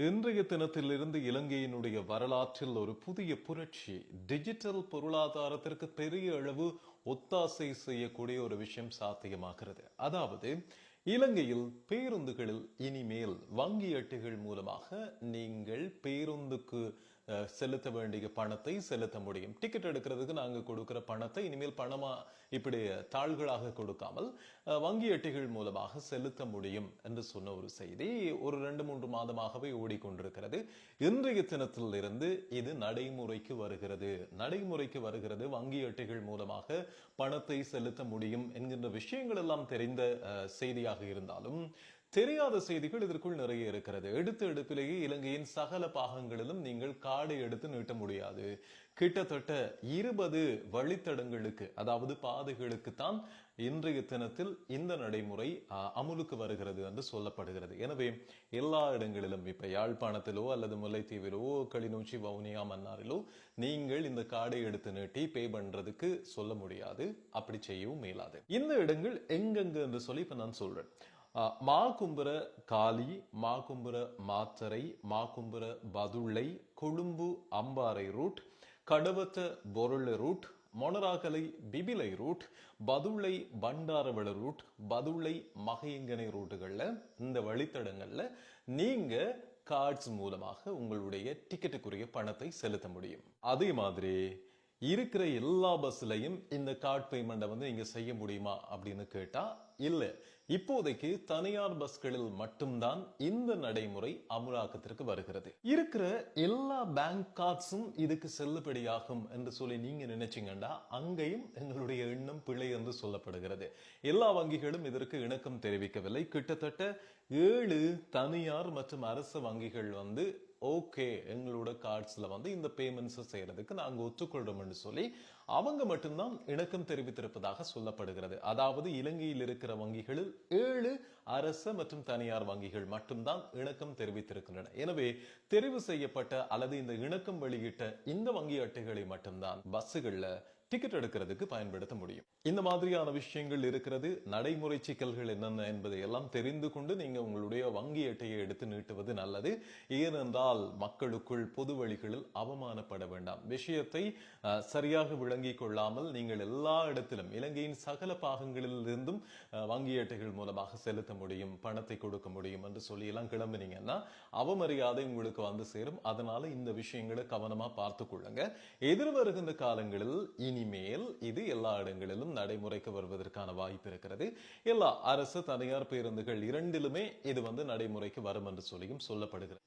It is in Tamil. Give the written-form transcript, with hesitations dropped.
இன்றைய தினத்திலிருந்து இலங்கையினுடைய வரலாற்றில் ஒரு புதிய புரட்சி. டிஜிட்டல் பொருளாதாரத்திற்கு பெரிய அளவு ஒத்தாசை செய்யக்கூடிய ஒரு விஷயம் சாத்தியமாகிறது. அதாவது இலங்கையில் பேருந்துகளில் இனிமேல் வங்கி அட்டைகள் மூலமாக நீங்கள் பேருந்துக்கு செலுத்த வேண்டிய பணத்தை செலுத்த முடியும். டிக்கெட் எடுக்கிறதுக்கு நாங்கள் கொடுக்கிற பணத்தை இனிமேல் பணமா இப்படி தாள்களாக கொடுக்காமல் வங்கி அட்டைகள் மூலமாக செலுத்த முடியும் என்று சொன்ன ஒரு செய்தி ஒரு 2-3 மாதமாகவே ஓடிக்கொண்டிருக்கிறது. இன்றைய தினத்தில் இருந்து இது நடைமுறைக்கு வருகிறது. வங்கி அட்டைகள் மூலமாக பணத்தை செலுத்த முடியும் என்கின்ற விஷயங்கள் எல்லாம் தெரிந்த செய்தியாக இருந்தாலும் தெரியாத செய்திகள் இதற்குள் நிறைய இருக்கிறது. எடுப்பிலேயே இலங்கையின் சகல பாகங்களிலும் நீங்கள் கார்டை எடுத்து நீட்ட முடியாது. கிட்டத்தட்ட 20 வழித்தடங்களுக்கு, அதாவது பாதைகளுக்கு தான் இன்றைய தினத்தில் இந்த நடைமுறை அமுலுக்கு வருகிறது என்று சொல்லப்படுகிறது. எனவே எல்லா இடங்களிலும் இப்ப யாழ்ப்பாணத்திலோ அல்லது முல்லைத்தீவிலோ கிளிநொச்சி வவுனியா மன்னாரிலோ நீங்கள் இந்த கார்டை எடுத்து நீட்டி பே பண்றதுக்கு சொல்ல முடியாது. அப்படி செய்யவும் மேலாது. இந்த இடங்கள் எங்கெங்க என்று சொல்லி இப்ப நான் சொல்றேன். Makumbura Galle, Makumbura Matara, Makumbura Badulla, Colombo Ampara route, Kadawatha Borella route, Monaragala Bibile route, Badulla Bandarawela route, Badulla Mahiyanganaya ரூட்டுகள்ல இந்த வழித்தடங்கள்ல நீங்க கார்ட்ஸ் மூலமாக உங்களுடைய டிக்கெட்டுக்குரிய பணத்தை செலுத்த முடியும். அதே மாதிரி இருக்கிற எல்லா பஸ்லையும் இந்த கார்ட் பேமெண்ட்டை நீங்க செய்ய முடியுமா அப்படின்னு கேட்டா இல்ல. இப்போதைக்கு தனியார் பஸ்களில் மட்டும்தான் இந்த நடைமுறை அமுலாக்கத்திற்கு வருகிறது. இருக்கிற எல்லா பேங்க் கார்ட்ஸும் இதுக்கு செல்லுபடியாகும் என்று சொல்லி நீங்க நினைச்சீங்கன்னா அங்கேயும் எங்களுடைய எண்ணம் பிழை என்று சொல்லப்படுகிறது. எல்லா வங்கிகளும் இதற்கு இணக்கம் தெரிவிக்கவில்லை. கிட்டத்தட்ட 7 தனியார் மற்றும் அரசு வங்கிகள் ஓகே எங்களோட கார்ட்ஸ்ல இந்த பேமெண்ட்ஸ் செய்யறதுக்கு நாங்க ஒத்துக்கொள்றோம் என்று சொல்லி அவங்க மட்டும்தான் இணக்கம் தெரிவித்திருப்பதாக சொல்லப்படுகிறது. அதாவது இலங்கையில் இருக்கிற வங்கிகளில் 7 அரசு மற்றும் தனியார் வங்கிகள் மட்டும்தான் இணக்கம் தெரிவித்திருக்கின்றன. எனவே தெரிவு செய்யப்பட்ட அல்லது இந்த இணக்கம் வெளியிட்ட இந்த வங்கி அட்டைகளை மட்டும்தான் பஸ்ஸுகள்ல டிக்கெட் எடுக்கிறதுக்கு பயன்படுத்த முடியும். இந்த மாதிரியான விஷயங்கள் இருக்கிறது. நடைமுறை சிக்கல்கள் என்னென்ன என்பதை எல்லாம் தெரிந்து கொண்டு நீங்க உங்களுடைய வங்கி அட்டையை எடுத்து நீட்டுவது நல்லது. ஏனென்றால் மக்களுக்குள் பொது வழிகளில் அவமானப்பட வேண்டாம். விஷயத்தை சரியாக விளங்கிக் கொள்ளாமல் நீங்கள் எல்லா இடத்திலும் இலங்கையின் சகல பாகங்களில் இருந்தும் வங்கி அட்டைகள் மூலமாக செலுத்த முடியும், பணத்தை கொடுக்க முடியும் என்று சொல்லி எல்லாம் கிளம்பினீங்கன்னா அவமரியாதை உங்களுக்கு சேரும். அதனால இந்த விஷயங்களை கவனமா பார்த்து கொள்ளுங்க. எதிர்வருகின்ற காலங்களில் இனிமேல் இது எல்லா இடங்களிலும் நடைமுறைக்கு வருவதற்கான வாய்ப்பு இருக்கிறது. எல்லா அரசு தனியார் பேருந்துகள் இரண்டிலுமே இது நடைமுறைக்கு வரும் என்று சொல்லியும் சொல்லப்படுகிறது.